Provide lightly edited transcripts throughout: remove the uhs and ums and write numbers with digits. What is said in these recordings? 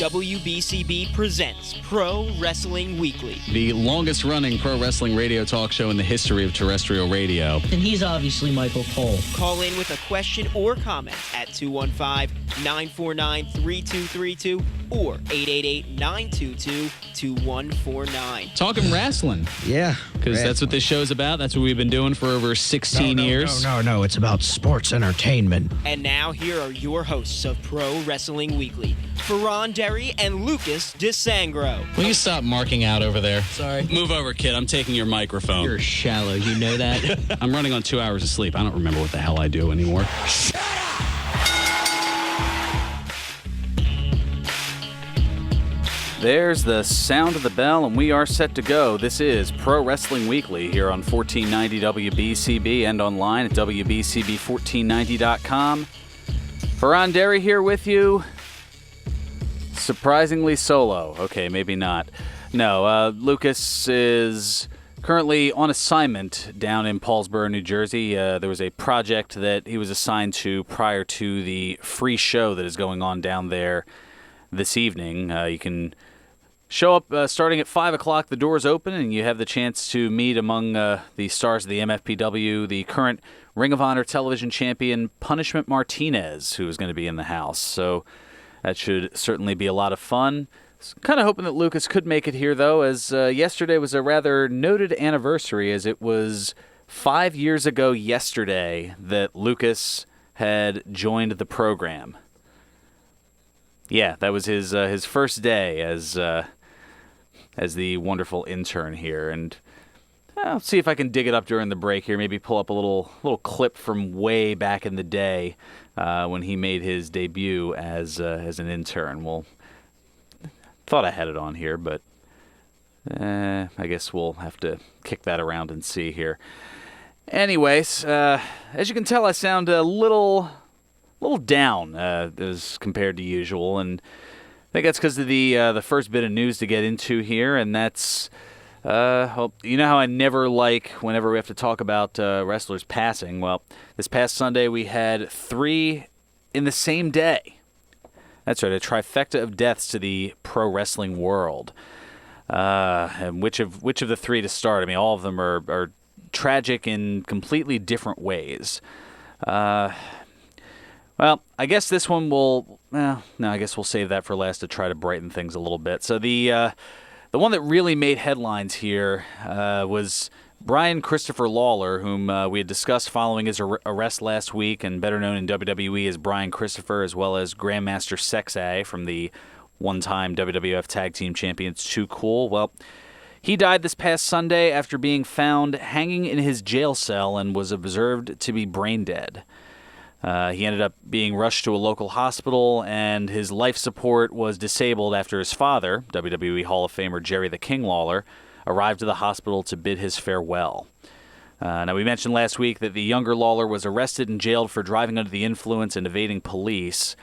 WBCB presents Pro Wrestling Weekly. The longest-running pro wrestling radio talk show in the history of terrestrial radio. And he's obviously Michael Cole. Call in with a question or comment at 215-949-3232 or 888-922-2149. Talking wrestling. Yeah. Because that's what this show's about. That's what we've been doing for over 16 years. No. It's about sports entertainment. And now here are your hosts of Pro Wrestling Weekly, Fearon and Lucas DeSangro. Will you stop marking out over there? Sorry. Move over, kid. I'm taking your microphone. You're shallow. You know that? I'm running on 2 hours of sleep. I don't remember what the hell I do anymore. Shut up! There's the sound of the bell, and we are set to go. This is Pro Wrestling Weekly here on 1490 WBCB and online at WBCB1490.com. Fearon Derry here with you. Surprisingly solo. Okay, maybe not. No, Lucas is currently on assignment down in Paulsboro, New Jersey. There was a project that he was assigned to prior to the free show that is going on down there this evening. You can show up starting at 5 o'clock. The doors open, and you have the chance to meet among the stars of the MFPW, the current Ring of Honor television champion, Punishment Martinez, who is going to be in the house. So that should certainly be a lot of fun. Kind of hoping that Lucas could make it here, though, as yesterday was a rather noted anniversary, as it was 5 years ago yesterday that Lucas had joined the program. Yeah, that was his first day as the wonderful intern here, and I'll see if I can dig it up during the break here. Maybe pull up a little clip from way back in the day when he made his debut as an intern. Well, thought I had it on here, but I guess we'll have to kick that around and see here. Anyways, as you can tell, I sound a little down as compared to usual, and I think that's because of the first bit of news to get into here, and that's you know how I never like whenever we have to talk about wrestlers passing. Well, this past Sunday we had 3 in the same day. That's right, a trifecta of deaths to the pro wrestling world. And which of the 3 to start? I mean, all of them are tragic in completely different ways. Well, I guess this one will. No, I guess we'll save that for last to try to brighten things a little bit. So the one that really made headlines here was Brian Christopher Lawler, whom we had discussed following his arrest last week, and better known in WWE as Brian Christopher, as well as Grandmaster Sexay from the one-time WWF Tag Team Champions Too Cool. Well, he died this past Sunday after being found hanging in his jail cell and was observed to be brain dead. He ended up being rushed to a local hospital, and his life support was disabled after his father, WWE Hall of Famer Jerry the King Lawler, arrived at the hospital to bid his farewell. Now, we mentioned last week that the younger Lawler was arrested and jailed for driving under the influence and evading police.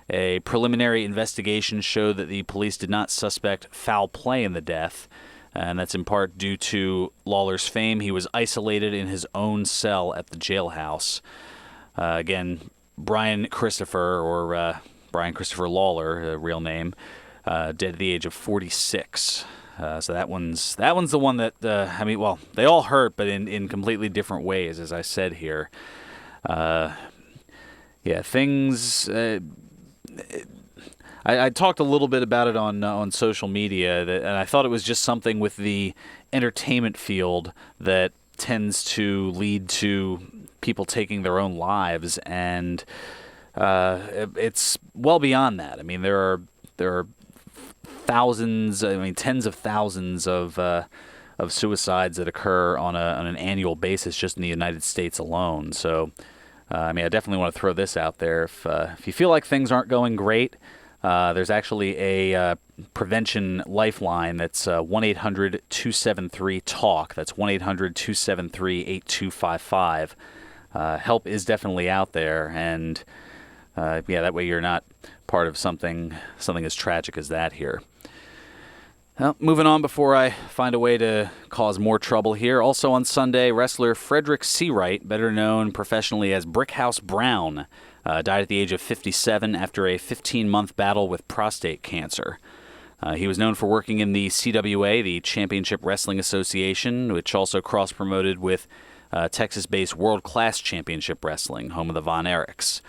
A preliminary investigation showed that the police did not suspect foul play in the death, and that's in part due to Lawler's fame. He was isolated in his own cell at the jailhouse. Again, Brian Christopher, or Brian Christopher Lawler, real name, dead at the age of 46. So that one's the one that, I mean, well, they all hurt, but in completely different ways, as I said here. Yeah, things. I talked a little bit about it on social media, and I thought it was just something with the entertainment field that tends to lead to people taking their own lives, and it's well beyond that. I mean, there are thousands, I mean, tens of thousands of suicides that occur on an annual basis just in the United States alone. So, I mean, I definitely want to throw this out there. If you feel like things aren't going great, there's actually a prevention lifeline that's 1-800-273-TALK. That's 1-800-273-8255. Help is definitely out there, and yeah, that way you're not part of something as tragic as that here. Well, moving on before I find a way to cause more trouble here. Also on Sunday, wrestler Frederick Seawright, better known professionally as Brickhouse Brown, died at the age of 57 after a 15-month battle with prostate cancer. He was known for working in the CWA, the Championship Wrestling Association, which also cross-promoted with Texas-based World Class Championship Wrestling, home of the Von Erichs.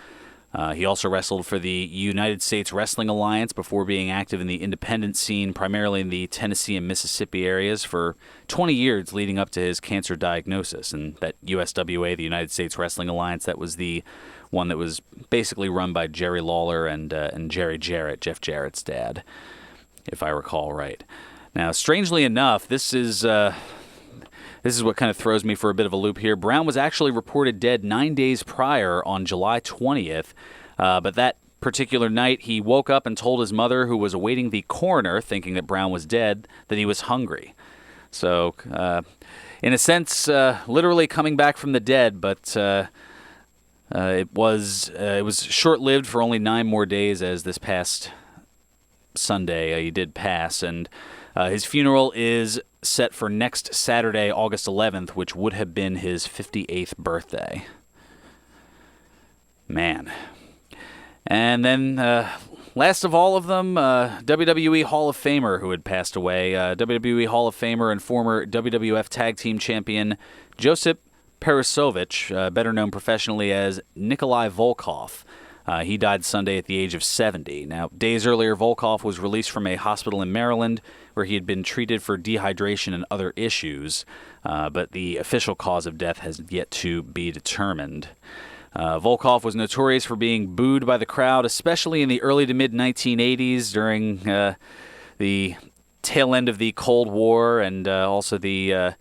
He also wrestled for the United States Wrestling Alliance before being active in the independent scene, primarily in the Tennessee and Mississippi areas, for 20 years leading up to his cancer diagnosis. And that USWA, the United States Wrestling Alliance, that was the one that was basically run by Jerry Lawler and Jerry Jarrett, Jeff Jarrett's dad, if I recall right. Now, strangely enough, this is what kind of throws me for a bit of a loop here. Brown was actually reported dead 9 days prior on July 20th, but that particular night he woke up and told his mother, who was awaiting the coroner, thinking that Brown was dead, that he was hungry. So, in a sense, literally coming back from the dead, but it was short-lived for only 9 more days, as this past Sunday he did pass, and his funeral is set for next Saturday, August 11th, which would have been his 58th birthday. Man. And then, last of all of them, WWE Hall of Famer who had passed away. WWE Hall of Famer and former WWF Tag Team Champion Josip Perisovich, better known professionally as Nikolai Volkoff. He died Sunday at the age of 70. Now, days earlier, Volkoff was released from a hospital in Maryland where he had been treated for dehydration and other issues, but the official cause of death has yet to be determined. Volkoff was notorious for being booed by the crowd, especially in the early to mid-1980s during the tail end of the Cold War and also the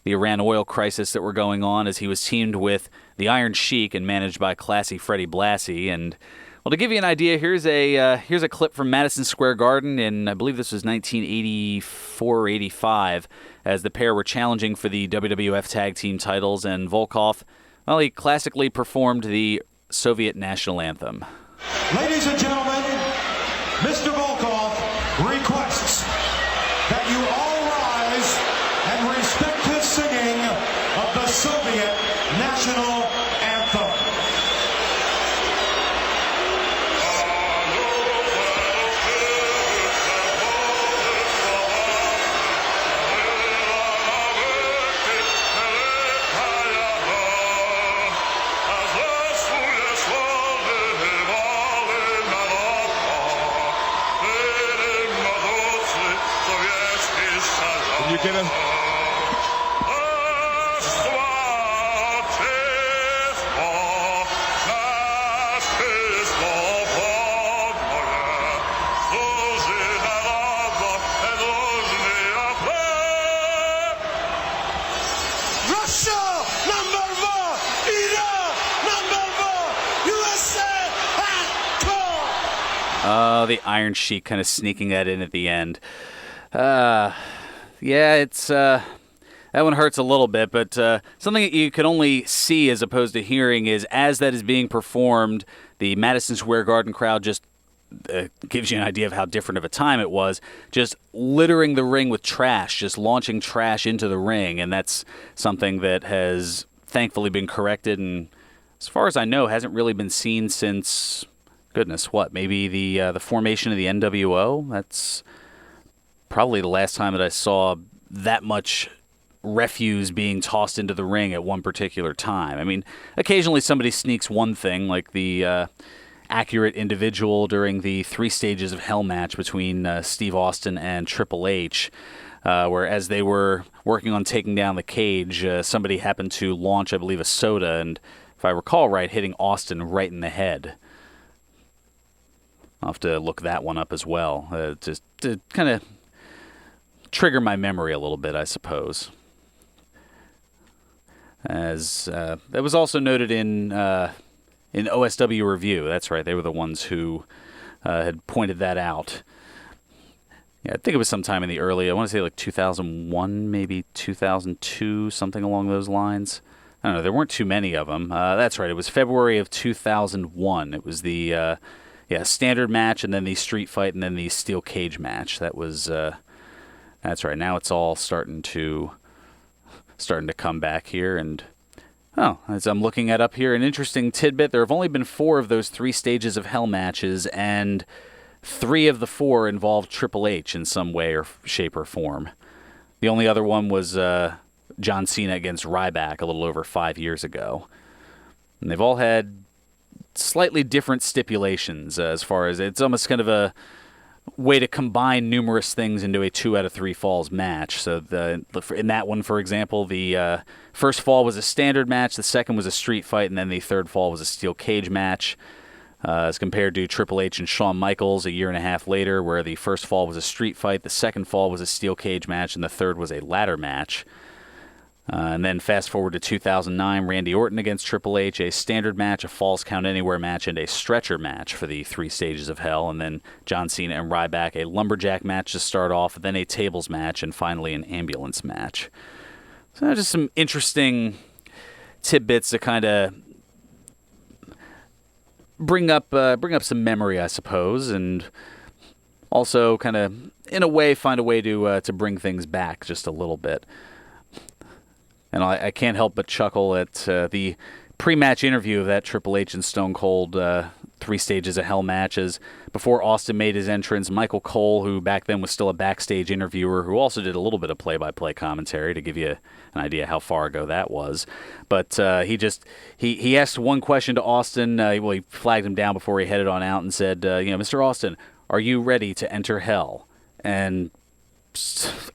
Iran oil crisis that were going on, as he was teamed with the Iron Sheik and managed by classy Freddie Blassie. And, well, to give you an idea, here's a clip from Madison Square Garden in, I believe this was 1984 or 85, as the pair were challenging for the WWF Tag Team titles, and Volkoff, well, he classically performed the Soviet national anthem. Ladies and gentlemen, Mr. Volkoff requests that you all rise and respect his singing of the Soviet national anthem. Can you get him? Oh, the Iron Sheik kind of sneaking that in at the end. Yeah, it's that one hurts a little bit, but something that you can only see as opposed to hearing is, as that is being performed, the Madison Square Garden crowd just gives you an idea of how different of a time it was, just littering the ring with trash, just launching trash into the ring, and that's something that has thankfully been corrected, and as far as I know, hasn't really been seen since, goodness, what, maybe the formation of the NWO? That's probably the last time that I saw that much refuse being tossed into the ring at one particular time. I mean, occasionally somebody sneaks one thing, like the accurate individual during the 3 Stages of Hell match between Steve Austin and Triple H, where as they were working on taking down the cage, somebody happened to launch, I believe, a soda, and if I recall right, hitting Austin right in the head. I'll have to look that one up as well, just to kind of trigger my memory a little bit, I suppose. As that was also noted in OSW Review. That's right, they were the ones who had pointed that out. Yeah, I think it was sometime in the early, I want to say like 2001, maybe 2002, something along those lines. I don't know, there weren't too many of them. That's right, it was February of 2001. It was the standard match, and then the street fight, and then the steel cage match. That was, that's right, now it's all starting to come back here, and Oh, as I'm looking at up here, an interesting tidbit. There have only been 4 of those 3 stages of hell matches, and 3 of the 4 involved Triple H in some way or shape or form. The only other one was John Cena against Ryback a little over 5 years ago. And they've all had slightly different stipulations as far as it's almost kind of a way to combine numerous things into a 2 out of 3 falls match. So in that one, for example, the first fall was a standard match, the second was a street fight, and then the third fall was a steel cage match. As compared to Triple H and Shawn Michaels a year and a half later, where the first fall was a street fight, the second fall was a steel cage match, and the third was a ladder match. And then fast forward to 2009, Randy Orton against Triple H, a standard match, a Falls Count Anywhere match, and a stretcher match for the 3 stages of hell. And then John Cena and Ryback, a lumberjack match to start off, then a tables match, and finally an ambulance match. So just some interesting tidbits to kind of bring up some memory, I suppose, and also kind of, in a way, find a way to bring things back just a little bit. And I can't help but chuckle at the pre-match interview of that Triple H and Stone Cold 3 stages of hell matches. Before Austin made his entrance, Michael Cole, who back then was still a backstage interviewer, who also did a little bit of play-by-play commentary to give you an idea how far ago that was. But he asked one question to Austin. He flagged him down before he headed on out and said, Mr. Austin, are you ready to enter hell? And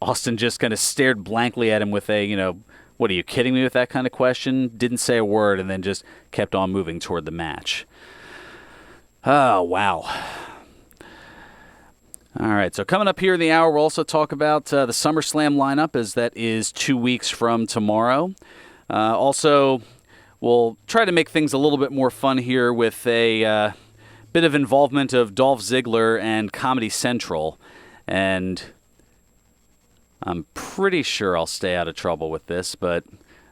Austin just kind of stared blankly at him with a, what, are you kidding me with that kind of question? Didn't say a word and then just kept on moving toward the match. Oh, wow. All right, so coming up here in the hour, we'll also talk about the SummerSlam lineup, as that is 2 weeks from tomorrow. Also, we'll try to make things a little bit more fun here with a bit of involvement of Dolph Ziggler and Comedy Central. And I'm pretty sure I'll stay out of trouble with this, but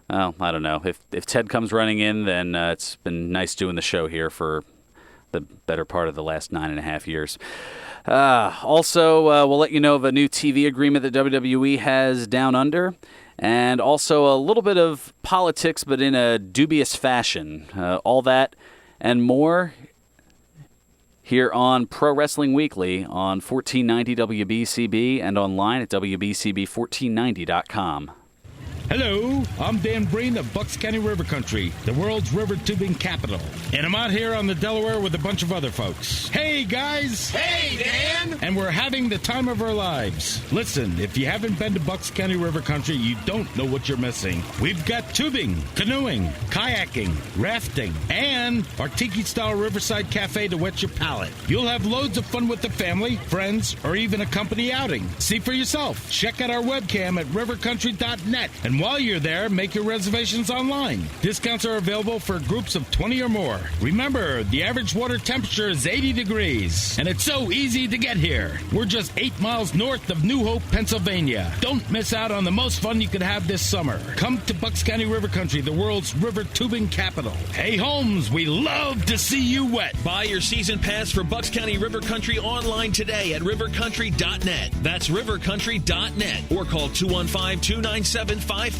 I don't know. If Ted comes running in, then it's been nice doing the show here for the better part of the last 9.5 years. Also, we'll let you know of a new TV agreement that WWE has down under, and also a little bit of politics, but in a dubious fashion. All that and more here on Pro Wrestling Weekly on 1490 WBCB and online at WBCB1490.com. Hello, I'm Dan Breen of Bucks County River Country, the world's river tubing capital. And I'm out here on the Delaware with a bunch of other folks. Hey, guys! Hey, Dan! And we're having the time of our lives. Listen, if you haven't been to Bucks County River Country, you don't know what you're missing. We've got tubing, canoeing, kayaking, rafting, and our tiki-style Riverside Cafe to whet your palate. You'll have loads of fun with the family, friends, or even a company outing. See for yourself. Check out our webcam at rivercountry.net. And while you're there, make your reservations online. Discounts are available for groups of 20 or more. Remember, the average water temperature is 80 degrees, and it's so easy to get here. We're just 8 miles north of New Hope, Pennsylvania. Don't miss out on the most fun you could have this summer. Come to Bucks County River Country, the world's river tubing capital. Hey, Holmes, we love to see you wet. Buy your season pass for Bucks County River Country online today at rivercountry.net. That's rivercountry.net, or call 215-297-5000.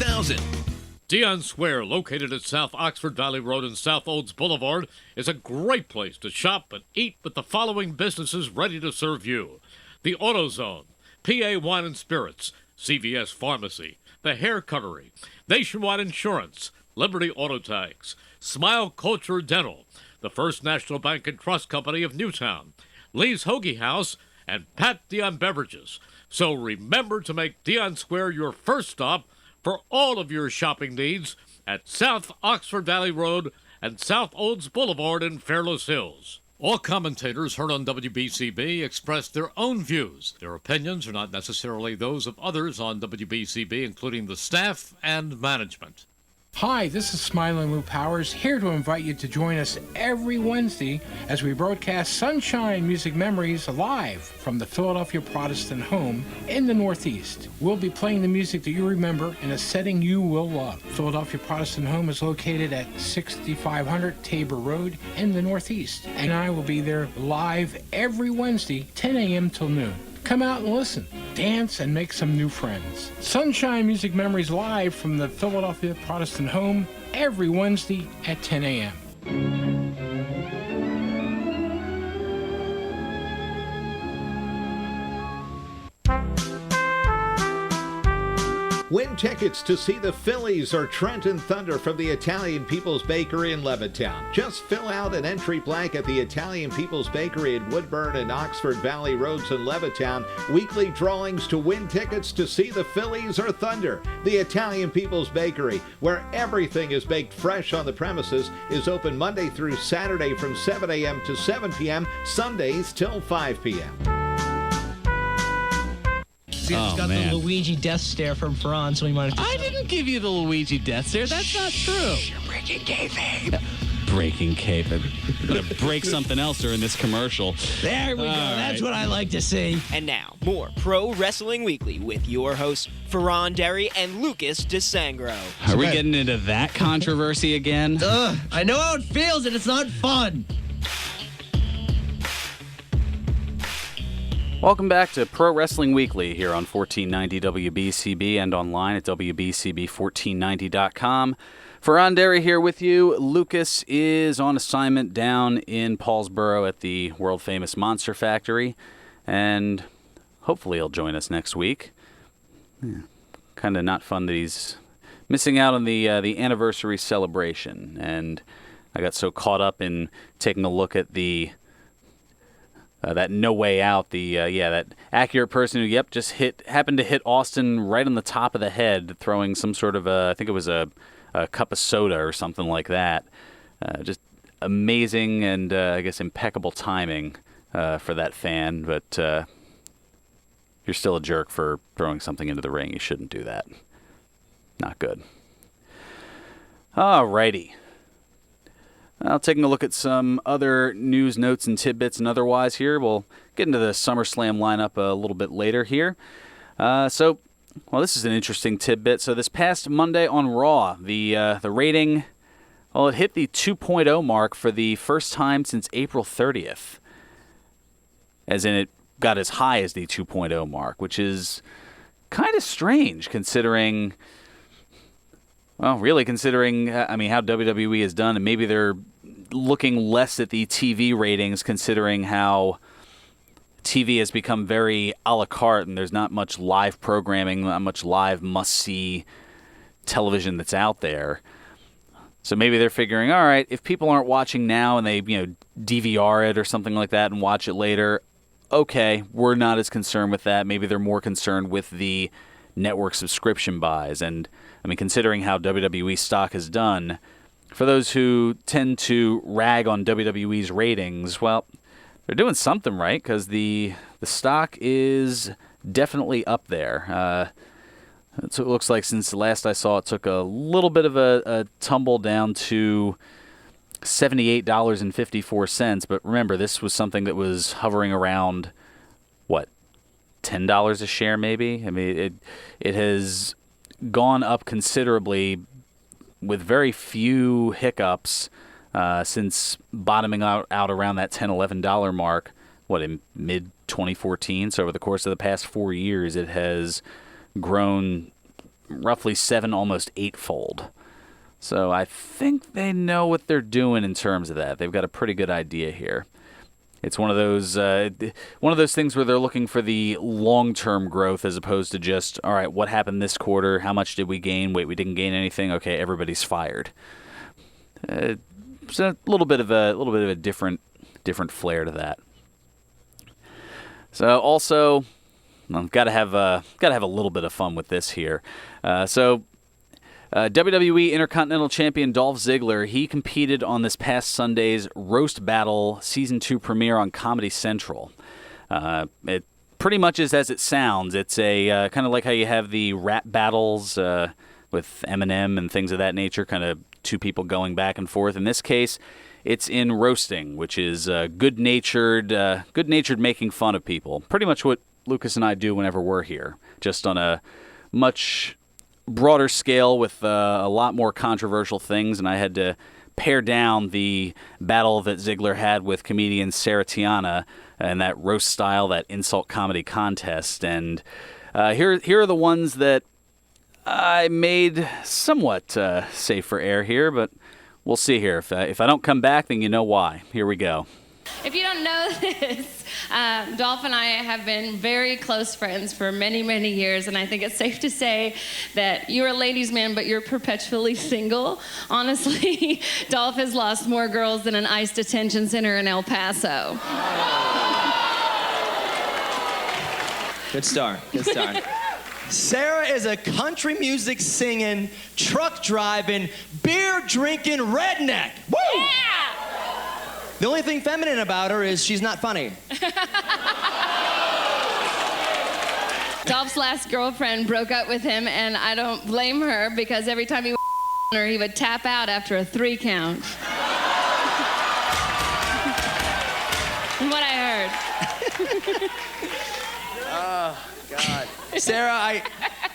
Dion Square, located at South Oxford Valley Road and South Olds Boulevard, is a great place to shop and eat with the following businesses ready to serve you: the AutoZone, PA Wine and Spirits, CVS Pharmacy, the Hair Cuttery, Nationwide Insurance, Liberty Auto Tags, Smile Culture Dental, the First National Bank and Trust Company of Newtown, Lee's Hoagie House, and Pat Dion Beverages. So remember to make Dion Square your first stop for all of your shopping needs at South Oxford Valley Road and South Olds Boulevard in Fairless Hills. All commentators heard on WBCB express their own views. Their opinions are not necessarily those of others on WBCB, including the staff and management. Hi, this is Smiling Lou Powers, here to invite you to join us every Wednesday as we broadcast Sunshine Music Memories live from the Philadelphia Protestant Home in the Northeast. We'll be playing the music that you remember in a setting you will love. Philadelphia Protestant Home is located at 6500 Tabor Road in the Northeast, and I will be there live every Wednesday, 10 a.m. till noon. Come out and listen, dance, and make some new friends. Sunshine Music Memories live from the Philadelphia Protestant Home every Wednesday at 10 a.m. Win tickets to see the Phillies or Trenton Thunder from the Italian People's Bakery in Levittown. Just fill out an entry blank at the Italian People's Bakery in Woodburn and Oxford Valley Roads in Levittown. Weekly drawings to win tickets to see the Phillies or Thunder. The Italian People's Bakery, where everything is baked fresh on the premises, is open Monday through Saturday from 7 a.m. to 7 p.m., Sundays till 5 p.m. He's got the Luigi death stare from Fearon, so we might have to... I didn't give you the Luigi death stare. That's not true. You're breaking kayfabe. Breaking kayfabe. I'm going to break something else during this commercial. There we go. That's what I like to see. And now, more Pro Wrestling Weekly with your hosts, Fearon Derry and Lucas DeSangro. Are we getting into that controversy again? I know how it feels, and it's not fun. Welcome back to Pro Wrestling Weekly here on 1490 WBCB and online at WBCB1490.com. Fearon Derry here with you. Lucas is on assignment down in Paulsboro at the world-famous Monster Factory, and hopefully he'll join us next week. Kind of not fun that he's missing out on the anniversary celebration, and I got so caught up in taking a look at the that No Way Out, that accurate person who, just happened to hit Austin right on the top of the head, throwing some sort of I think it was a cup of soda or something like that. Just amazing and, I guess, impeccable timing for that fan, but you're still a jerk for throwing something into the ring. You shouldn't do that. Not good. Alrighty. Now, taking a look at some other news, notes, and tidbits and otherwise here. We'll get into the SummerSlam lineup a little bit later here. This is an interesting tidbit. So this past Monday on Raw, the rating, it hit the 2.0 mark for the first time since April 30th. As in, it got as high as the 2.0 mark, which is kind of strange considering... Well, really considering, how WWE has done, and maybe they're looking less at the TV ratings considering how TV has become very a la carte and there's not much live programming, not much live must-see television that's out there. So maybe they're figuring, all right, if people aren't watching now and they, DVR it or something like that and watch it later, okay, we're not as concerned with that. Maybe they're more concerned with the network subscription buys. And considering how WWE stock has done, for those who tend to rag on WWE's ratings, well, they're doing something right because the stock is definitely up there. So it looks like since the last I saw, it took a little bit of a tumble down to $78.54. But remember, this was something that was hovering around, $10 a share maybe? It has gone up considerably with very few hiccups since bottoming out around that $10, $11 mark, in mid-2014. So over the course of the past 4 years, it has grown roughly 7, almost 8-fold. So I think they know what they're doing in terms of that. They've got a pretty good idea here. It's one of those things where they're looking for the long-term growth as opposed to just, all right, what happened this quarter? How much did we gain? Wait, we didn't gain anything. Okay, everybody's fired. It's a little bit of a different flair to that. So also, I've got to have a little bit of fun with this here. WWE Intercontinental Champion Dolph Ziggler, he competed on this past Sunday's Roast Battle Season 2 premiere on Comedy Central. It pretty much is as it sounds. It's a kind of like how you have the rap battles with Eminem and things of that nature, kind of two people going back and forth. In this case, it's in roasting, which is good-natured making fun of people. Pretty much what Lucas and I do whenever we're here, just on a much broader scale with a lot more controversial things, and I had to pare down the battle that Ziggler had with comedian Sarah Tiana and that roast style, that insult comedy contest. And here are the ones that I made somewhat safe for air here, but we'll see here. If I don't come back, then you know why. Here we go. If you don't know this, Dolph and I have been very close friends for many, many years, and I think it's safe to say that you're a ladies' man, but you're perpetually single. Honestly, Dolph has lost more girls than an ICE detention center in El Paso. Good start. Good start. Sarah is a country music singing, truck driving, beer drinking redneck. Woo! Yeah! The only thing feminine about her is she's not funny. Dolph's last girlfriend broke up with him, and I don't blame her because every time he her, he would tap out after a 3 count. From what I heard. Oh, God. Sarah,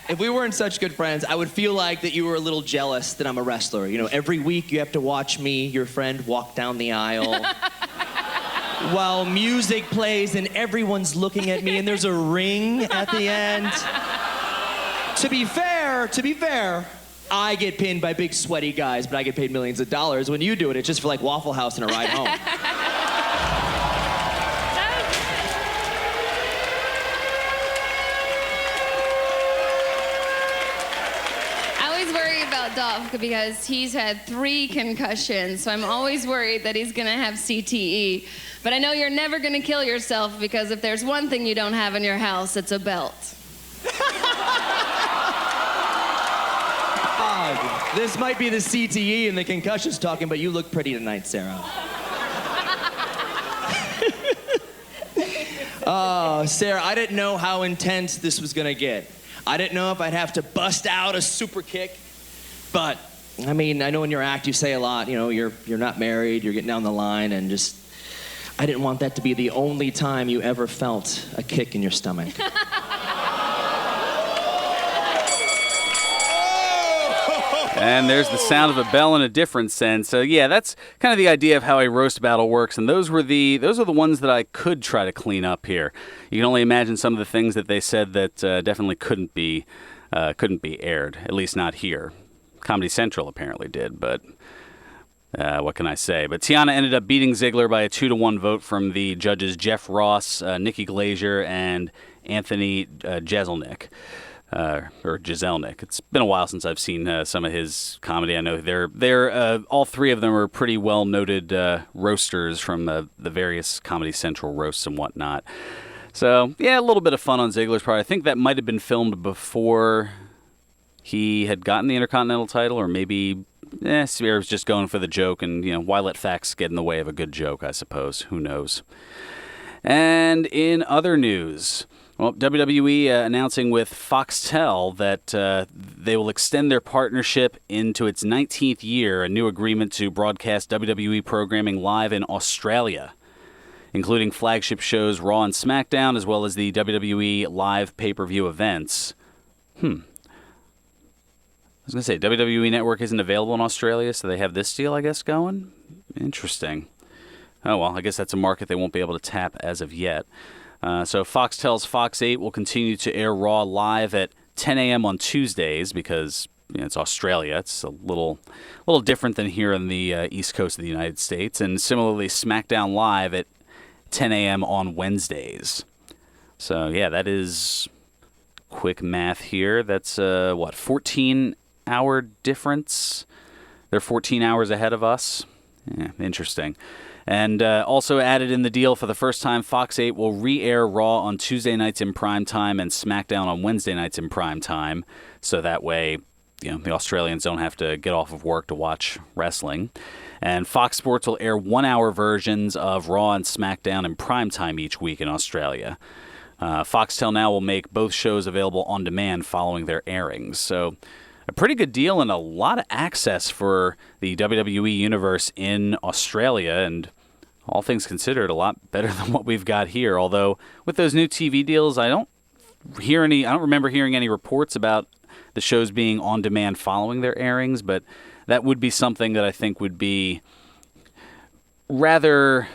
if we weren't such good friends, I would feel like that you were a little jealous that I'm a wrestler. You know, every week you have to watch me, your friend, walk down the aisle while music plays and everyone's looking at me and there's a ring at the end. To be fair, I get pinned by big sweaty guys, but I get paid millions of dollars. When you do it, it's just for like Waffle House and a ride home. Dolph because he's had 3 concussions, so I'm always worried that he's gonna have CTE. But I know you're never gonna kill yourself because if there's one thing you don't have in your house, it's a belt. This might be the CTE and the concussions talking, but you look pretty tonight, Sarah. Oh, Sarah, I didn't know how intense this was gonna get. I didn't know if I'd have to bust out a super kick. But, I mean, I know in your act you say a lot, you know, you're not married, you're getting down the line, and just, I didn't want that to be the only time you ever felt a kick in your stomach. And there's the sound of a bell in a different sense. So yeah, that's kind of the idea of how a roast battle works. And those are the ones that I could try to clean up here. You can only imagine some of the things that they said that definitely couldn't be aired, at least not here. Comedy Central apparently did, but what can I say? But Tiana ended up beating Ziggler by a 2-1 vote from the judges Jeff Ross, Nikki Glazier, and Anthony Jeselnik. Or Jeselnik. It's been a while since I've seen some of his comedy. I know they're all 3 of them are pretty well noted roasters from the various Comedy Central roasts and whatnot. So yeah, a little bit of fun on Ziggler's part. I think that might have been filmed before he had gotten the Intercontinental title, or maybe Spear was just going for the joke, and why let facts get in the way of a good joke? I suppose. Who knows? And in other news. Well, WWE announcing with Foxtel that they will extend their partnership into its 19th year, a new agreement to broadcast WWE programming live in Australia, including flagship shows Raw and SmackDown, as well as the WWE live pay-per-view events. I was going to say, WWE Network isn't available in Australia, so they have this deal, I guess, going? Interesting. Oh, well, I guess that's a market they won't be able to tap as of yet. So Foxtel's Fox 8 will continue to air Raw live at 10 a.m. on Tuesdays because it's Australia. It's a little different than here on the East Coast of the United States. And similarly, SmackDown live at 10 a.m. on Wednesdays. So, yeah, that is quick math here. That's, 14-hour difference? They're 14 hours ahead of us? Yeah, interesting. And also added in the deal for the first time, Fox 8 will re-air Raw on Tuesday nights in prime time and SmackDown on Wednesday nights in prime time. So that way, the Australians don't have to get off of work to watch wrestling. And Fox Sports will air 1-hour versions of Raw and SmackDown in prime time each week in Australia. Foxtel now will make both shows available on demand following their airings. So a pretty good deal and a lot of access for the WWE universe in Australia, and all things considered, a lot better than what we've got here. Although with those new TV deals, I don't remember hearing any reports about the shows being on demand following their airings, but that would be something that I think would be rather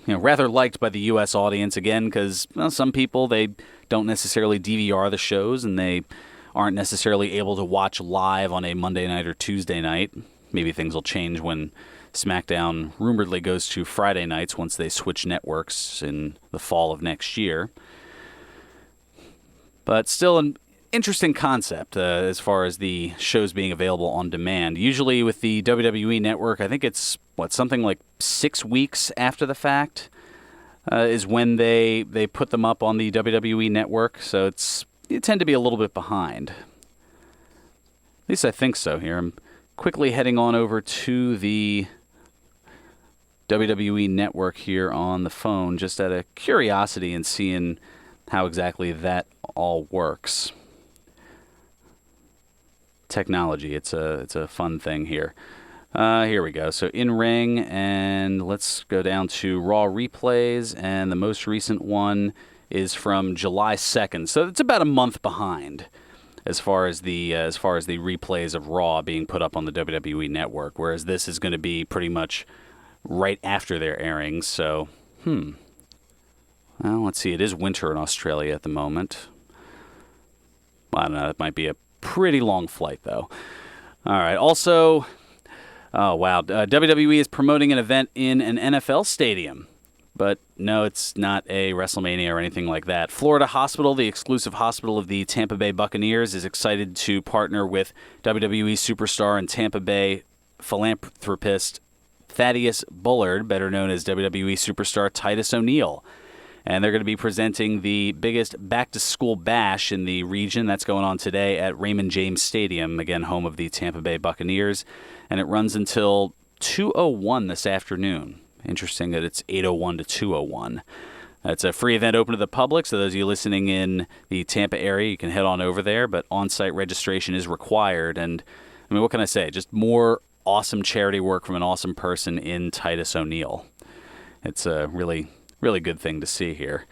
liked by the U.S. audience again, because some people, they don't necessarily DVR the shows, and they aren't necessarily able to watch live on a Monday night or Tuesday night. Maybe things will change when SmackDown rumoredly goes to Friday nights once they switch networks in the fall of next year. But still an interesting concept as far as the shows being available on demand. Usually with the WWE Network, I think it's, something like 6 weeks after the fact is when they put them up on the WWE Network. So you tend to be a little bit behind. At least I think so here. I'm quickly heading on over to the WWE Network here on the phone, just out of curiosity and seeing how exactly that all works. Technology, it's a fun thing here. Here we go. So in ring, and let's go down to Raw replays, and the most recent one is from July 2nd. So it's about a month behind as far as the replays of Raw being put up on the WWE Network, whereas this is going to be pretty much right after their airings. So, well, let's see. It is winter in Australia at the moment. Well, I don't know. It might be a pretty long flight, though. All right. Also, oh, wow. WWE is promoting an event in an NFL stadium. But no, it's not a WrestleMania or anything like that. Florida Hospital, the exclusive hospital of the Tampa Bay Buccaneers, is excited to partner with WWE superstar and Tampa Bay philanthropist Thaddeus Bullard, better known as WWE superstar Titus O'Neil. And they're going to be presenting the biggest back-to-school bash in the region. That's going on today at Raymond James Stadium, again, home of the Tampa Bay Buccaneers. And it runs until 2:01 this afternoon. Interesting that it's 8:01 to 2:01. It's a free event open to the public, so those of you listening in the Tampa area, you can head on over there, but on-site registration is required. And, I mean, what can I say? Just more awesome charity work from an awesome person in Titus O'Neil. It's a really good thing to see here.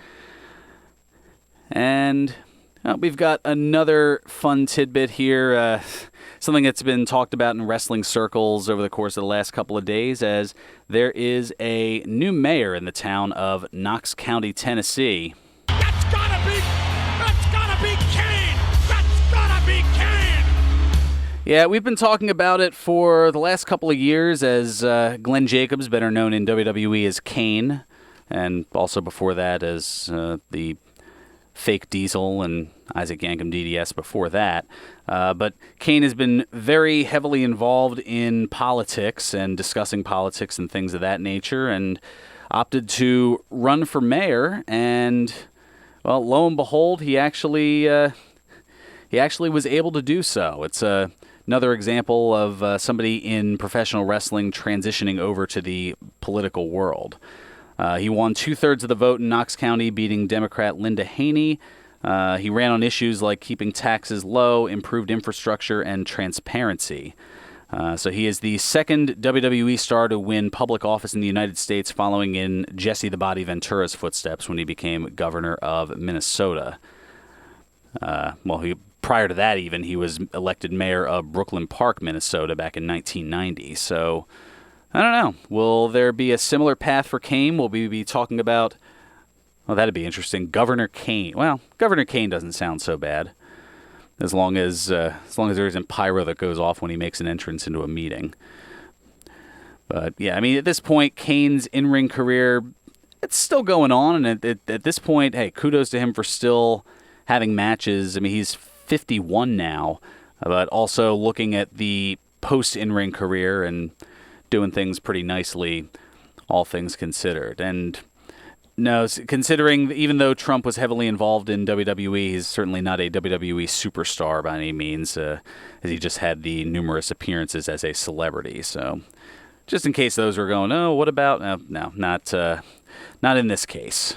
And we've got another fun tidbit here, something that's been talked about in wrestling circles over the course of the last couple of days, as there is a new mayor in the town of Knox County, Tennessee. That's gotta be Kane! That's gotta be Kane! Yeah, we've been talking about it for the last couple of years as Glenn Jacobs, better known in WWE as Kane, and also before that as the fake Diesel and Isaac Yankem DDS before that. But Kane has been very heavily involved in politics and discussing politics and things of that nature, and opted to run for mayor. And, well, lo and behold, he actually was able to do so. It's another example of somebody in professional wrestling transitioning over to the political world. He won 2/3 of the vote in Knox County, beating Democrat Linda Haney. He ran on issues like keeping taxes low, improved infrastructure, and transparency. So he is the second WWE star to win public office in the United States, following in Jesse the Body Ventura's footsteps when he became governor of Minnesota. Prior to that even, he was elected mayor of Brooklyn Park, Minnesota back in 1990. So I don't know. Will there be a similar path for Kane? Will we be talking about, well, that'd be interesting, Governor Kane. Well, Governor Kane doesn't sound so bad, as long as there isn't pyro that goes off when he makes an entrance into a meeting. But yeah, I mean, at this point, Kane's in-ring career, it's still going on, and at this point, hey, kudos to him for still having matches. I mean, he's 51 now, but also looking at the post-in-ring career and doing things pretty nicely, all things considered. And no, considering even though Trump was heavily involved in WWE, he's certainly not a WWE superstar by any means, as he just had the numerous appearances as a celebrity. So just in case those were going, oh, what about? No, not in this case.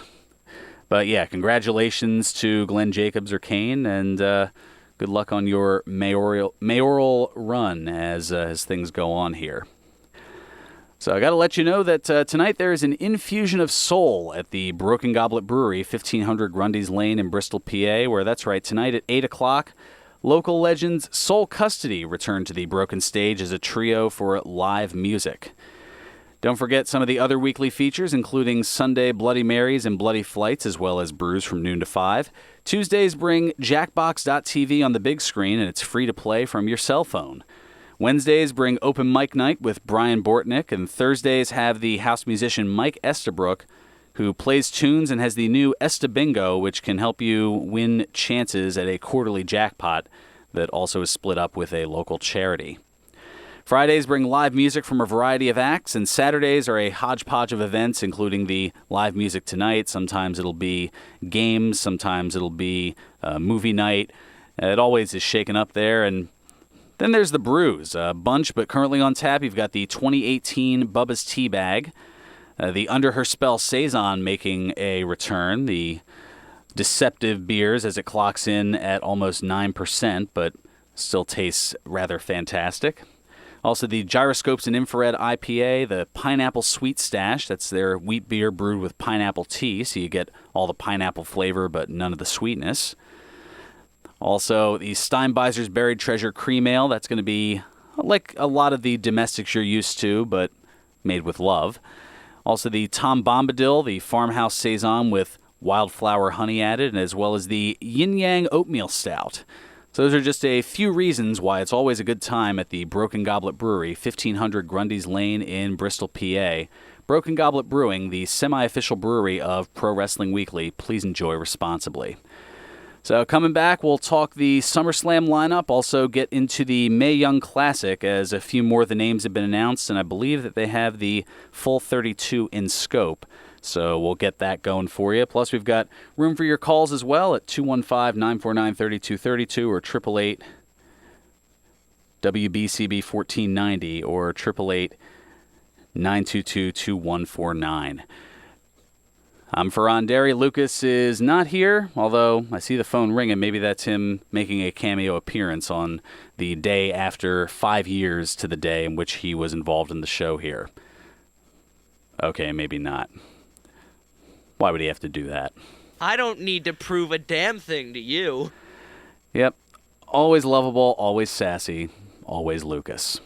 But yeah, congratulations to Glenn Jacobs or Kane, and good luck on your mayoral run as things go on here. So I got to let you know that tonight there is an infusion of soul at the Broken Goblet Brewery, 1500 Grundy's Lane in Bristol, PA, where that's right, tonight at 8 o'clock, local legends Soul Custody return to the Broken Stage as a trio for live music. Don't forget some of the other weekly features, including Sunday Bloody Marys and Bloody Flights, as well as Brews from noon to 5. Tuesdays bring Jackbox.tv on the big screen, and it's free to play from your cell phone. Wednesdays bring Open Mic Night with Brian Bortnick, and Thursdays have the house musician Mike Estabrook, who plays tunes and has the new Esta Bingo, which can help you win chances at a quarterly jackpot that also is split up with a local charity. Fridays bring live music from a variety of acts, and Saturdays are a hodgepodge of events, including the live music tonight. Sometimes it'll be games, sometimes it'll be movie night. It always is shaken up there. And then there's the brews, a bunch, but currently on tap. You've got the 2018 Bubba's Tea Bag, the Under Her Spell Saison making a return, the deceptive beers as it clocks in at almost 9%, but still tastes rather fantastic. Also, the Gyroscopes and Infrared IPA, the Pineapple Sweet Stash. That's their wheat beer brewed with pineapple tea, so you get all the pineapple flavor but none of the sweetness. Also, the Steinbeiser's Buried Treasure Cream Ale. That's going to be like a lot of the domestics you're used to, but made with love. Also, the Tom Bombadil, the Farmhouse Saison with wildflower honey added, as well as the Yin Yang Oatmeal Stout. So those are just a few reasons why it's always a good time at the Broken Goblet Brewery, 1500 Grundy's Lane in Bristol, PA. Broken Goblet Brewing, the semi-official brewery of Pro Wrestling Weekly. Please enjoy responsibly. So coming back, we'll talk the SummerSlam lineup, also get into the Mae Young Classic, as a few more of the names have been announced, and I believe that they have the full 32 in scope. So we'll get that going for you. Plus, we've got room for your calls as well at 215-949-3232 or 888-WBCB-1490 or 888-922-2149. I'm Fearon Derry. Lucas is not here, although I see the phone ringing. Maybe that's him making a cameo appearance on the day after 5 years to the day in which he was involved in the show here. Okay, maybe not. Why would he have to do that? I don't need to prove a damn thing to you. Yep. Always lovable, always sassy, always Lucas.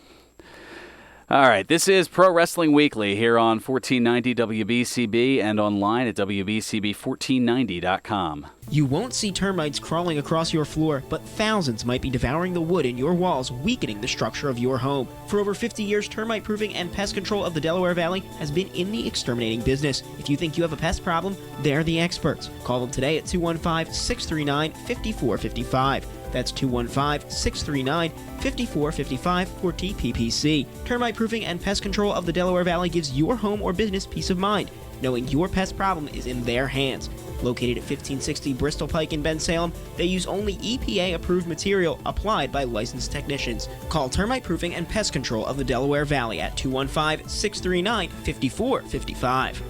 All right, this is Pro Wrestling Weekly here on 1490 WBCB and online at WBCB1490.com. You won't see termites crawling across your floor, but thousands might be devouring the wood in your walls, weakening the structure of your home. For over 50 years, termite proofing and pest control of the Delaware Valley has been in the exterminating business. If you think you have a pest problem, they're the experts. Call them today at 215-639-5455. That's 215-639-5455 for TPPC. Termite proofing and pest control of the Delaware Valley gives your home or business peace of mind, knowing your pest problem is in their hands. Located at 1560 Bristol Pike in Bensalem, they use only EPA-approved material applied by licensed technicians. Call Termite Proofing and Pest Control of the Delaware Valley at 215-639-5455.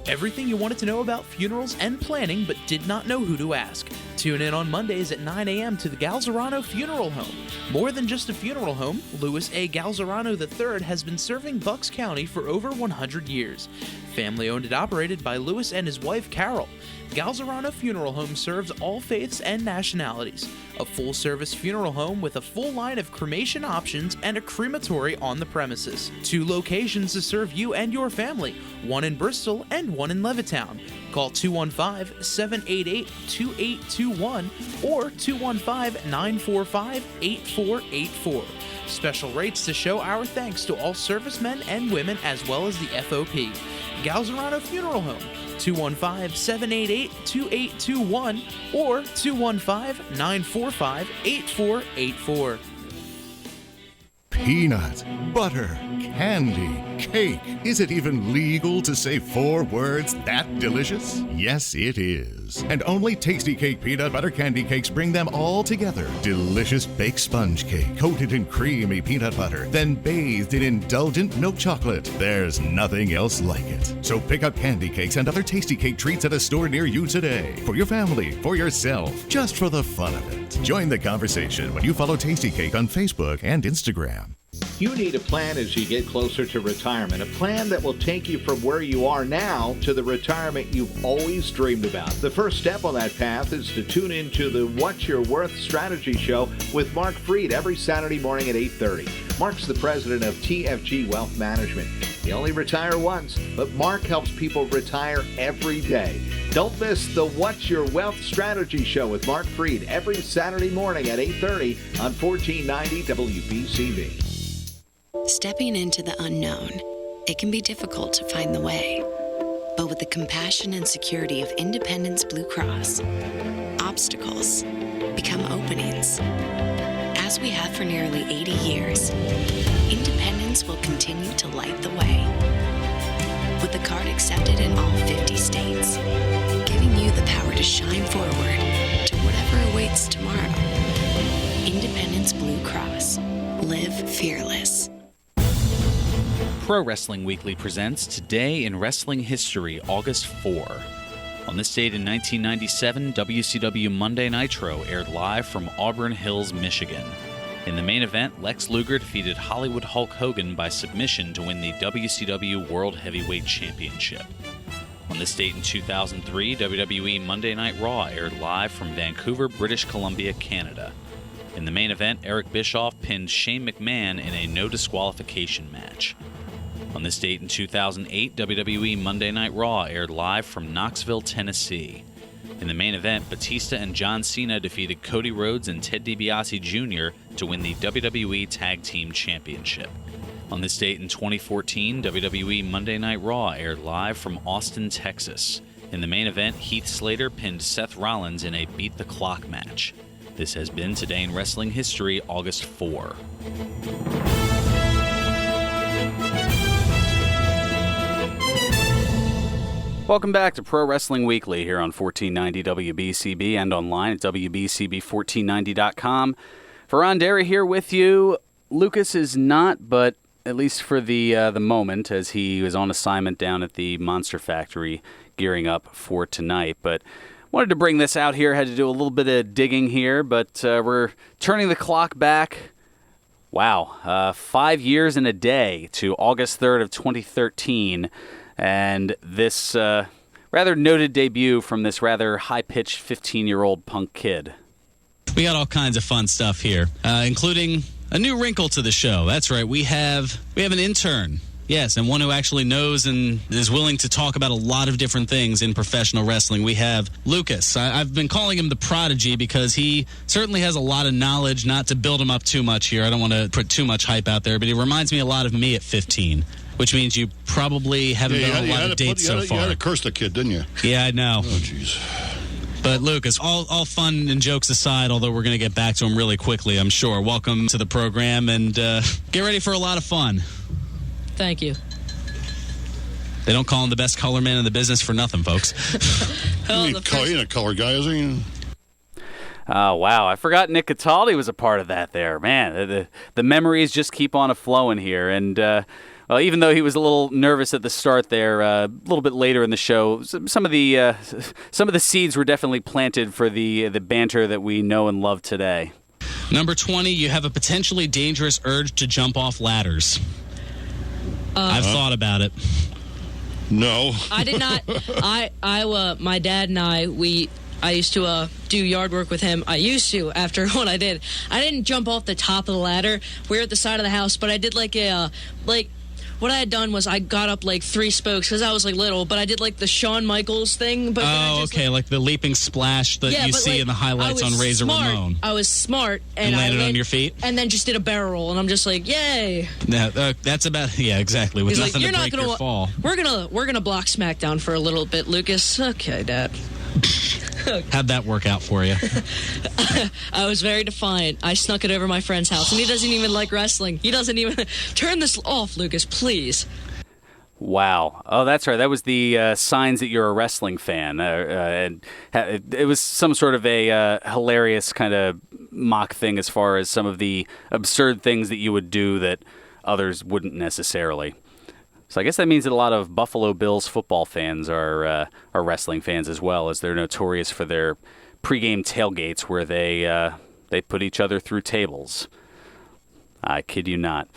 Everything you wanted to know about funerals and planning but did not know who to ask. Tune in on Mondays at 9 a.m. to the Galzerano Funeral Home. More than just a funeral home, Louis A. Galzerano III has been serving Bucks County for over 100 years. Family owned and operated by Louis and his wife Carol. Galzerano Funeral Home serves all faiths and nationalities. A full-service funeral home with a full line of cremation options and a crematory on the premises. 2 locations to serve you and your family, one in Bristol and one in Levittown. Call 215-788-2821 or 215-945-8484. Special rates to show our thanks to all servicemen and women as well as the FOP. Galzerano Funeral Home, 215-788-2821 or 215-945-8484. Peanut, butter, candy, cake. Is it even legal to say 4 words that delicious? Yes, it is. And only Tasty Cake peanut butter candy cakes bring them all together. Delicious baked sponge cake coated in creamy peanut butter, then bathed in indulgent milk chocolate. There's nothing else like it. So pick up candy cakes and other Tasty Cake treats at a store near you today. For your family, for yourself, just for the fun of it. Join the conversation when you follow Tasty Cake on Facebook and Instagram. You need a plan as you get closer to retirement, a plan that will take you from where you are now to the retirement you've always dreamed about. The first step on that path is to tune into the What's Your Worth Strategy Show with Mark Freed every Saturday morning at 8:30. Mark's the president of TFG Wealth Management. You only retire once, but Mark helps people retire every day. Don't miss the What's Your Wealth Strategy Show with Mark Freed every Saturday morning at 8:30 on 1490 WBCB. Stepping into the unknown, it can be difficult to find the way. But with the compassion and security of Independence Blue Cross, obstacles become openings. As we have for nearly 80 years, Independence will continue to light the way. With the card accepted in all 50 states, giving you the power to shine forward to whatever awaits tomorrow. Independence Blue Cross. Live fearless. Pro Wrestling Weekly presents Today in Wrestling History, August 4. On this date in 1997, WCW Monday Nitro aired live from Auburn Hills, Michigan. In the main event, Lex Luger defeated Hollywood Hulk Hogan by submission to win the WCW World Heavyweight Championship. On this date in 2003, WWE Monday Night Raw aired live from Vancouver, British Columbia, Canada. In the main event, Eric Bischoff pinned Shane McMahon in a no disqualification match. On this date in 2008, WWE Monday Night Raw aired live from Knoxville, Tennessee. In the main event, Batista and John Cena defeated Cody Rhodes and Ted DiBiase Jr. to win the WWE Tag Team Championship. On this date in 2014, WWE Monday Night Raw aired live from Austin, Texas. In the main event, Heath Slater pinned Seth Rollins in a Beat the Clock match. This has been Today in Wrestling History, August 4. Welcome back to Pro Wrestling Weekly here on 1490 WBCB and online at WBCB1490.com. Fearon Derry here with you. Lucas is not, but at least for the moment, as he was on assignment down at the Monster Factory gearing up for tonight. But wanted to bring this out here, had to do a little bit of digging here, but we're turning the clock back. Wow, 5 years and a day to August 3rd of 2013. And this rather noted debut from this rather high-pitched 15-year-old punk kid. We got all kinds of fun stuff here, including a new wrinkle to the show. That's right, we have an intern. Yes, and one who actually knows and is willing to talk about a lot of different things in professional wrestling. We have Lucas. I've been calling him the Prodigy because he certainly has a lot of knowledge, not to build him up too much here. I don't want to put too much hype out there, but he reminds me a lot of me at 15. Which means you probably haven't done a lot of dates so far. You had to curse the kid, didn't you? Yeah, I know. Oh, jeez. But Lucas, all fun and jokes aside, although we're going to get back to him really quickly, I'm sure. Welcome to the program, and get ready for a lot of fun. Thank you. They don't call him the best color man in the business for nothing, folks. He ain't a color guy, is he? Oh, wow. I forgot Nick Cataldi was a part of that there. Man, the memories just keep on a-flowing here, and... well, even though he was a little nervous at the start there, a little bit later in the show, some of the seeds were definitely planted for the banter that we know and love today. Number 20, you have a potentially dangerous urge to jump off ladders. I've thought about it. No. I did not. My dad and I used to do yard work with him. I used to, after what I did. I didn't jump off the top of the ladder. We were at the side of the house, but I did what I had done was I got up 3 spokes because I was little, but I did the Shawn Michaels thing. But okay, like the leaping splash that you see in the highlights on Razor Ramon. I was smart and landed on your feet, and then just did a barrel roll, and I'm just yay! That's about exactly with nothing to break your fall. We're gonna block SmackDown for a little bit, Lucas. Okay, Dad. How'd that work out for you? I was very defiant. I snuck it over my friend's house, and he doesn't even like wrestling. He doesn't even... Turn this off, Lucas, please. Wow. Oh, that's right. That was the signs that you're a wrestling fan. And it was some sort of a hilarious kind of mock thing as far as some of the absurd things that you would do that others wouldn't necessarily. So I guess that means that a lot of Buffalo Bills football fans are wrestling fans as well, as they're notorious for their pregame tailgates where they put each other through tables. I kid you not.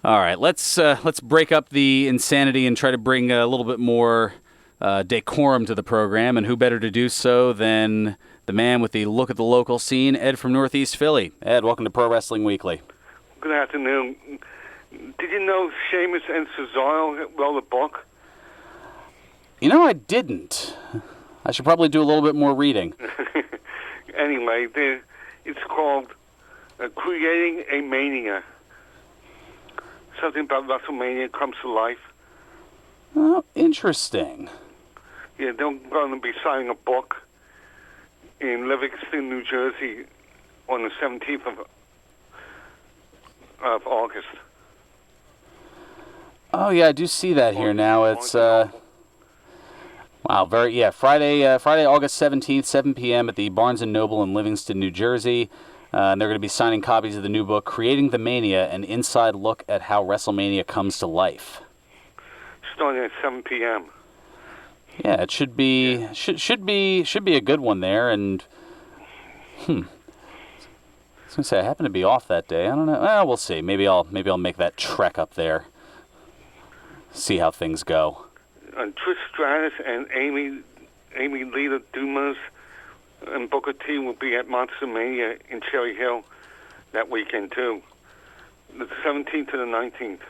All right, let's break up the insanity and try to bring a little bit more decorum to the program, and who better to do so than the man with the look at the local scene, Ed from Northeast Philly. Ed, welcome to Pro Wrestling Weekly. Good afternoon. Did you know Sheamus and Cesaro wrote a book? You know, I didn't. I should probably do a little bit more reading. Anyway, it's called Creating a Mania. Something about WrestleMania comes to life. Oh, interesting. Yeah, they're going to be signing a book in Livingston, New Jersey on the 17th of August. Oh, yeah, I do see that here now. It's, wow, Friday, August 17th, 7 p.m. at the Barnes & Noble in Livingston, New Jersey. And they're going to be signing copies of the new book, Creating the Mania, an inside look at how WrestleMania comes to life. Starting at 7 p.m. Yeah, it should be should be a good one there. And I was gonna say I happen to be off that day. I don't know. Well, we'll see. Maybe I'll make that trek up there. See how things go. Trish Stratus and Amy Lita Dumas and Booker T will be at Monster Mania in Cherry Hill that weekend too, the 17th to the 19th.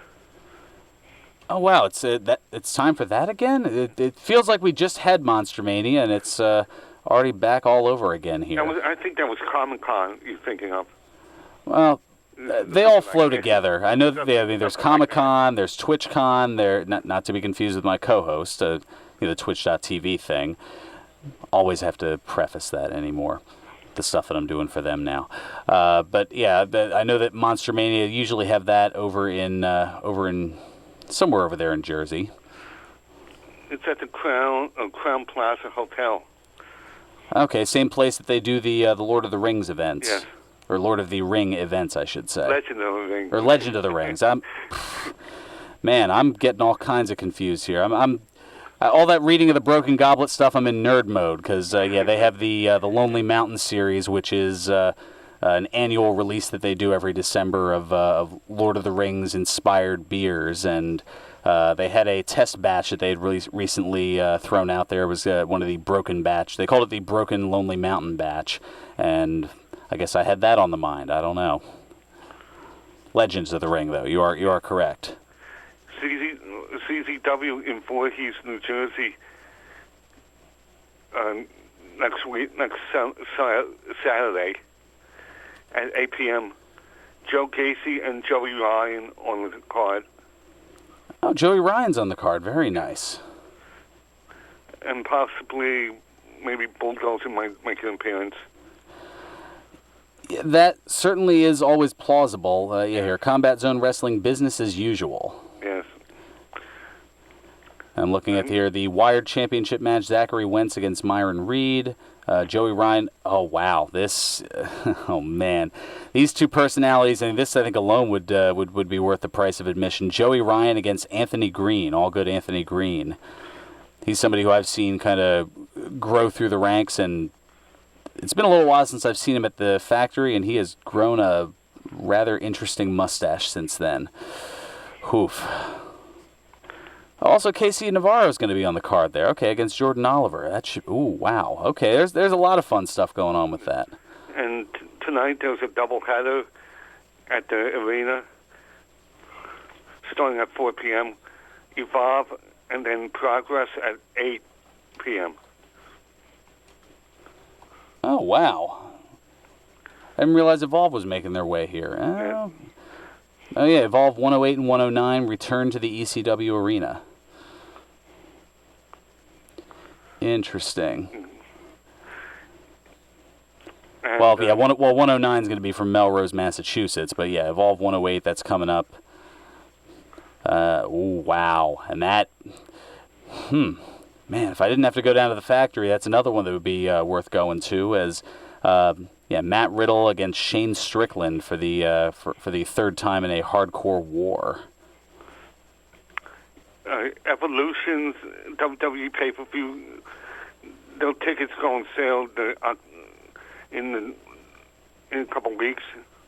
Oh wow, it's time for that again. It feels like we just had Monster Mania and it's already back all over again here. I think that was Comic-Con you're thinking of. Well, they all flow together. I know that there's Comic-Con, there's TwitchCon, there not to be confused with my co-host, the Twitch.tv thing. Always have to preface that anymore, the stuff that I'm doing for them now. But yeah, I know that Monster Mania usually have that over in somewhere over there in Jersey. It's at the Crown Plaza Hotel. Okay, same place that they do the Lord of the Rings events. Yes. Or Lord of the Ring events, I should say. Legend of the Rings. Or Legend of the Rings. I'm getting all kinds of confused here. I'm all that reading of the Broken Goblet stuff. I'm in nerd mode because they have the Lonely Mountain series, which is an annual release that they do every December of Lord of the Rings inspired beers, and they had a test batch that they had recently thrown out there. It was one of the Broken batch. They called it the Broken Lonely Mountain batch, and I guess I had that on the mind. I don't know. Legends of the Ring, though. You are correct. CZW in Voorhees, New Jersey. Next Saturday at 8 p.m. Joe Gacy and Joey Ryan on the card. Oh, Joey Ryan's on the card. Very nice. And possibly maybe Bulldozer might make an appearance. Yeah, that certainly is always plausible. Here, Combat Zone Wrestling, business as usual. Yes. I'm looking at here the Wired Championship match, Zachary Wentz against Myron Reed. Joey Ryan, oh wow, this, oh man. These two personalities, and this I think alone would be worth the price of admission. Joey Ryan against Anthony Green, all good Anthony Green. He's somebody who I've seen kind of grow through the ranks, and it's been a little while since I've seen him at the factory, and he has grown a rather interesting mustache since then. Oof. Also, Casey Navarro is going to be on the card there. Okay, against Jordan Oliver. That should. Ooh, wow. Okay, there's a lot of fun stuff going on with that. And tonight there's a doubleheader at the arena, starting at 4 p.m. Evolve and then Progress at 8 p.m. Oh wow! I didn't realize Evolve was making their way here. Oh yeah, Evolve 108 and 109 return to the ECW arena. Interesting. And, well, yeah, 109 is going to be from Melrose, Massachusetts, but yeah, Evolve 108, that's coming up. Ooh, wow. And that, man, if I didn't have to go down to the factory, that's another one that would be worth going to, as Matt Riddle against Shane Strickland for the for the third time in a hardcore war. Evolution's WWE pay-per-view, their tickets go on sale in a couple weeks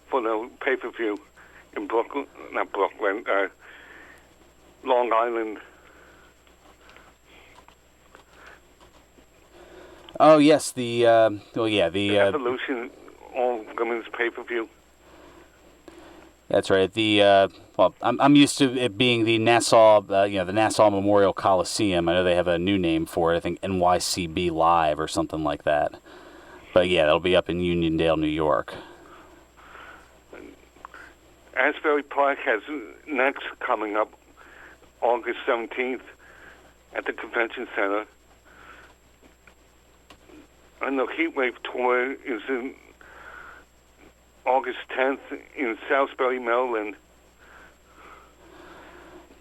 for the pay-per-view in Brooklyn, not Brooklyn, Long Island. Oh yes, the Evolution all women's pay-per-view. That's right. I'm used to it being the Nassau, the Nassau Memorial Coliseum. I know they have a new name for it. I think NYCB Live or something like that. But yeah, that'll be up in Uniondale, New York. Asbury Park has next coming up August 17th at the Convention Center. And the Heatwave Tour is in August 10th in Salisbury, Maryland.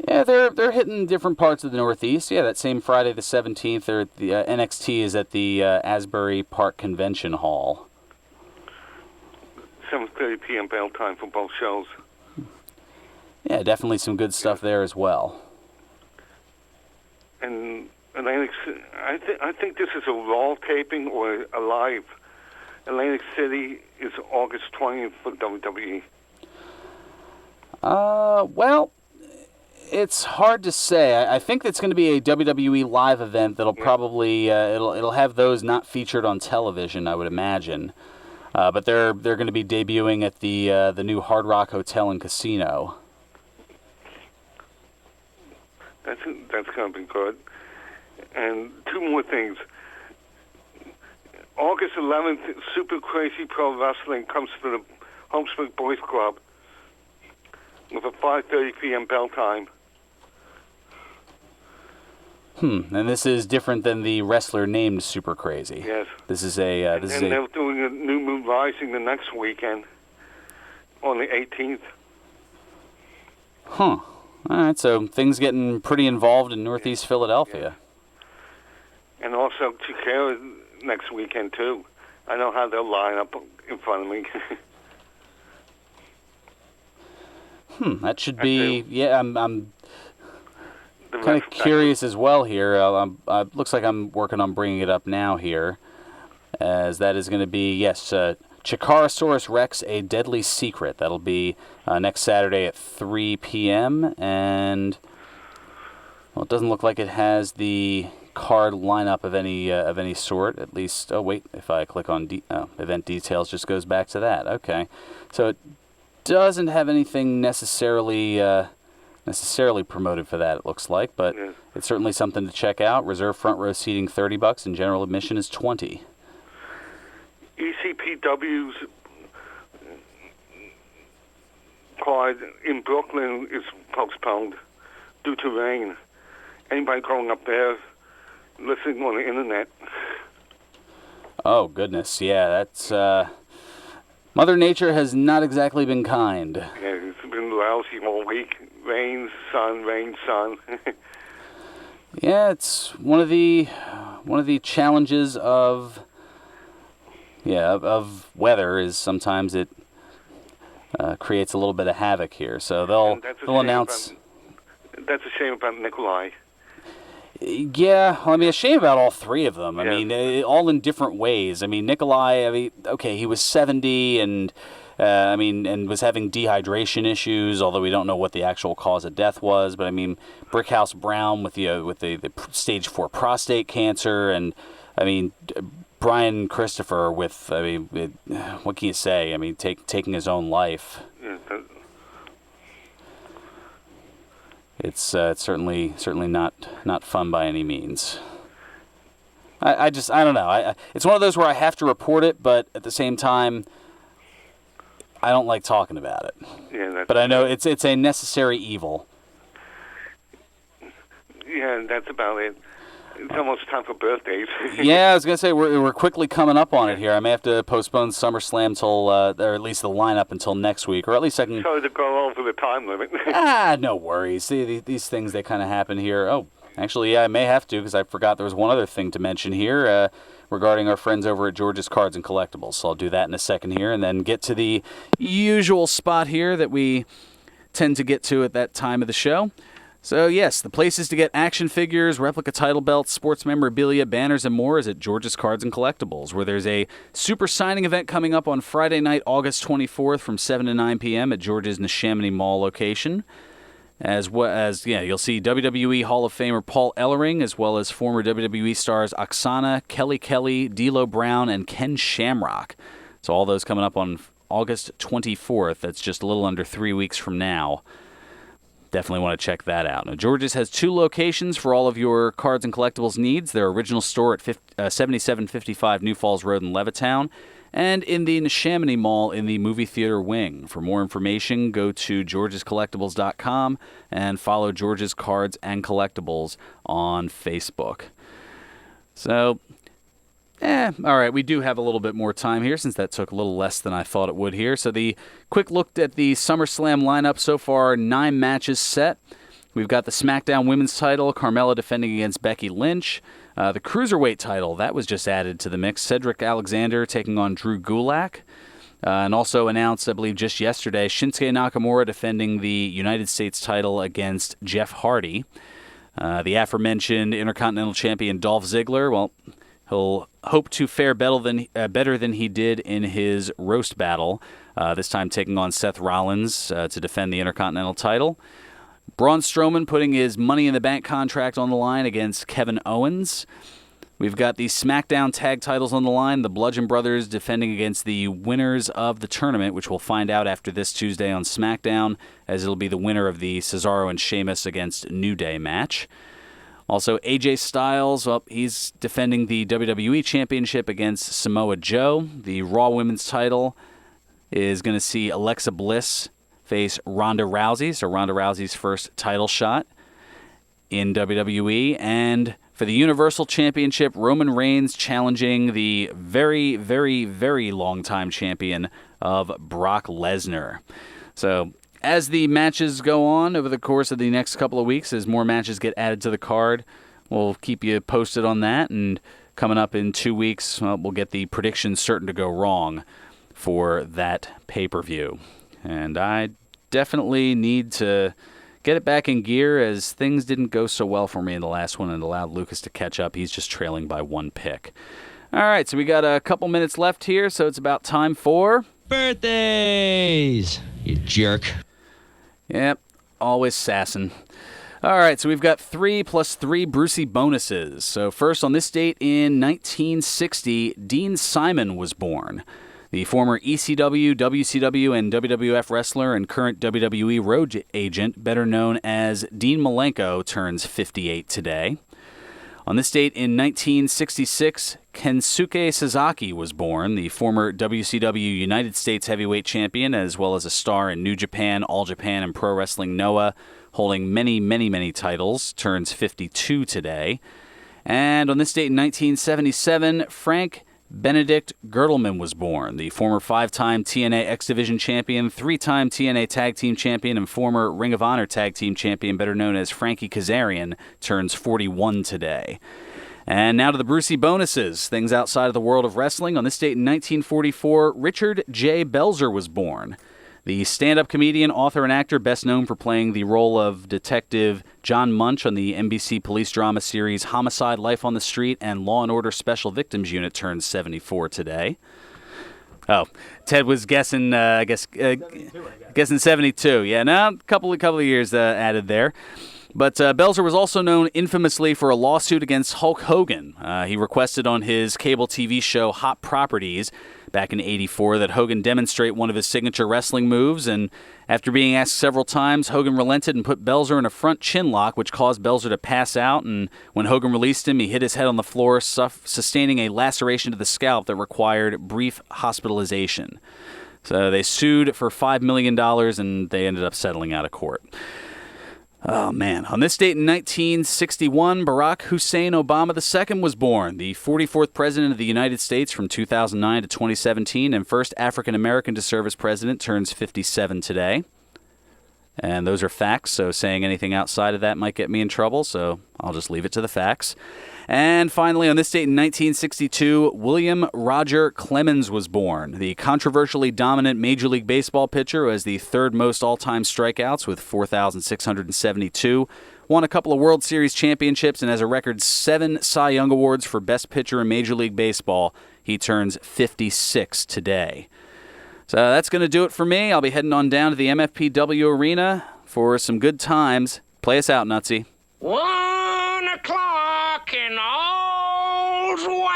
Yeah, they're hitting different parts of the Northeast. Yeah, that same Friday the 17th, the NXT is at the Asbury Park Convention Hall. 7:30 p.m. bail time for both shows. Yeah, definitely some good stuff there as well. And Atlantic, I think this is a raw taping or a live. Atlantic City is August 20th for WWE. Well, it's hard to say. I think it's going to be a WWE live event that'll probably it'll have those not featured on television, I would imagine. But they're going to be debuting at the new Hard Rock Hotel and Casino. That's going to be good. And two more things. August 11th, Super Crazy Pro Wrestling comes to the Homespring Boys Club with a 5:30 p.m. bell time. And this is different than the wrestler named Super Crazy. Yes. This is a. And they're doing a New Moon Rising the next weekend on the 18th. Huh. All right, so things getting pretty involved in Northeast Philadelphia. And also Chicago next weekend, too. I know how they'll line up in front of me. That should be... Yeah, I'm kind of curious as well here. Looks like I'm working on bringing it up now here. As that is going to be, yes, Chikarasaurus Rex, A Deadly Secret. That'll be next Saturday at 3 p.m. And, well, it doesn't look like it has the card lineup of any sort, at least. Oh, wait, if I click on event details, just goes back to that. Okay. So it doesn't have anything necessarily promoted for that, it looks like, but it's certainly something to check out. Reserve front row seating $30 and general admission is $20. ECPW's card in Brooklyn is postponed due to rain. Anybody going up there, listening on the internet? Oh, goodness, yeah, that's... Mother Nature has not exactly been kind. Yeah, it's been lousy all week. Rain, sun. Yeah, it's one of the challenges of weather is sometimes it creates a little bit of havoc here. So they'll announce. That's a shame about Nikolai. Yeah, I mean, a shame about all three of them. I mean, all in different ways. I mean, Nikolai, okay, he was 70 and, and was having dehydration issues, although we don't know what the actual cause of death was. But, I mean, Brickhouse Brown with the stage 4 prostate cancer, and, I mean, Brian Christopher with, what can you say? I mean, taking his own life. Yeah, It's certainly not fun by any means. I don't know. It's one of those where I have to report it, but at the same time, I don't like talking about it. Yeah, but I know it's a necessary evil. Yeah, that's about it. It's almost time for birthdays. Yeah, I was gonna say we're quickly coming up on it here. I may have to postpone SummerSlam till, or at least the lineup until next week, or at least I can. Sorry to go over the time limit. No worries. See, these things they kind of happen here. Oh, actually, yeah, I may have to because I forgot there was one other thing to mention here regarding our friends over at George's Cards and Collectibles. So I'll do that in a second here, and then get to the usual spot here that we tend to get to at that time of the show. So, yes, the places to get action figures, replica title belts, sports memorabilia, banners, and more is at George's Cards and Collectibles, where there's a super signing event coming up on Friday night, August 24th from 7 to 9 p.m. at George's Neshaminy Mall location. You'll see WWE Hall of Famer Paul Ellering, as well as former WWE stars Oksana, Kelly Kelly, D'Lo Brown, and Ken Shamrock. So all those coming up on August 24th. That's just a little under 3 weeks from now. Definitely want to check that out. Now, George's has 2 locations for all of your cards and collectibles needs. Their original store at 7755 New Falls Road in Levittown, and in the Neshaminy Mall in the movie theater wing. For more information, go to georgescollectibles.com and follow George's Cards and Collectibles on Facebook. So, all right, we do have a little bit more time here since that took a little less than I thought it would here. So the quick look at the SummerSlam lineup so far, 9 matches set. We've got the SmackDown Women's title, Carmella defending against Becky Lynch. The Cruiserweight title, that was just added to the mix. Cedric Alexander taking on Drew Gulak. And also announced, I believe, just yesterday, Shinsuke Nakamura defending the United States title against Jeff Hardy. The aforementioned Intercontinental Champion Dolph Ziggler, well, he'll hope to fare better than he did in his roast battle, this time taking on Seth Rollins to defend the Intercontinental title. Braun Strowman putting his Money in the Bank contract on the line against Kevin Owens. We've got the SmackDown tag titles on the line, the Bludgeon Brothers defending against the winners of the tournament, which we'll find out after this Tuesday on SmackDown, as it'll be the winner of the Cesaro and Sheamus against New Day match. Also, AJ Styles, well, he's defending the WWE Championship against Samoa Joe. The Raw Women's title is going to see Alexa Bliss face Ronda Rousey, so Ronda Rousey's first title shot in WWE. And for the Universal Championship, Roman Reigns challenging the very, very, very long-time champion of Brock Lesnar. So as the matches go on over the course of the next couple of weeks, as more matches get added to the card, we'll keep you posted on that. And coming up in 2 weeks, we'll get the predictions certain to go wrong for that pay-per-view. And I definitely need to get it back in gear, as things didn't go so well for me in the last one and allowed Lucas to catch up. He's just trailing by 1 pick. All right, so we got a couple minutes left here, so it's about time for birthdays, you jerk. Yep, always sassing. All right, so we've got 3 plus 3 Brucey bonuses. So first, on this date in 1960, Dean Simon was born. The former ECW, WCW, and WWF wrestler and current WWE road agent, better known as Dean Malenko, turns 58 today. On this date in 1966, Kensuke Sasaki was born, the former WCW United States Heavyweight Champion, as well as a star in New Japan, All Japan, and Pro Wrestling Noah, holding many, many, many titles, turns 52 today. And on this date in 1977, Frank Benedict Gertelman was born, the former 5-time TNA X Division champion, 3-time TNA Tag Team champion, and former Ring of Honor Tag Team champion, better known as Frankie Kazarian, turns 41 today. And now to the Brucey bonuses, things outside of the world of wrestling. On this date in 1944, Richard J. Belzer was born. The stand-up comedian, author, and actor best known for playing the role of Detective John Munch on the NBC police drama series Homicide, Life on the Street, and Law & Order Special Victims Unit turns 74 today. Oh, Ted was guessing, guessing 72. Yeah, no, a couple of years added there. But Belzer was also known infamously for a lawsuit against Hulk Hogan. He requested on his cable TV show Hot Properties back in '84 that Hogan demonstrate one of his signature wrestling moves, and after being asked several times, Hogan relented and put Belzer in a front chin lock, which caused Belzer to pass out, and when Hogan released him, he hit his head on the floor, sustaining a laceration to the scalp that required brief hospitalization. So they sued for $5 million, and they ended up settling out of court. Oh, man. On this date in 1961, Barack Hussein Obama II was born, the 44th President of the United States from 2009 to 2017, and first African-American to serve as president, turns 57 today. And those are facts, so saying anything outside of that might get me in trouble, so I'll just leave it to the facts. And finally, on this date in 1962, William Roger Clemens was born, the controversially dominant Major League Baseball pitcher who has the third most all-time strikeouts with 4,672, won a couple of World Series championships, and has a record 7 Cy Young Awards for Best Pitcher in Major League Baseball. He turns 56 today. So that's going to do it for me. I'll be heading on down to the MFPW Arena for some good times. Play us out, Nutsy. 1 o'clock and all's well.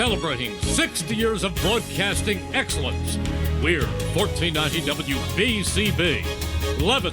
celebrating 60 years of broadcasting excellence. We're 1490 WBCB, Levitt.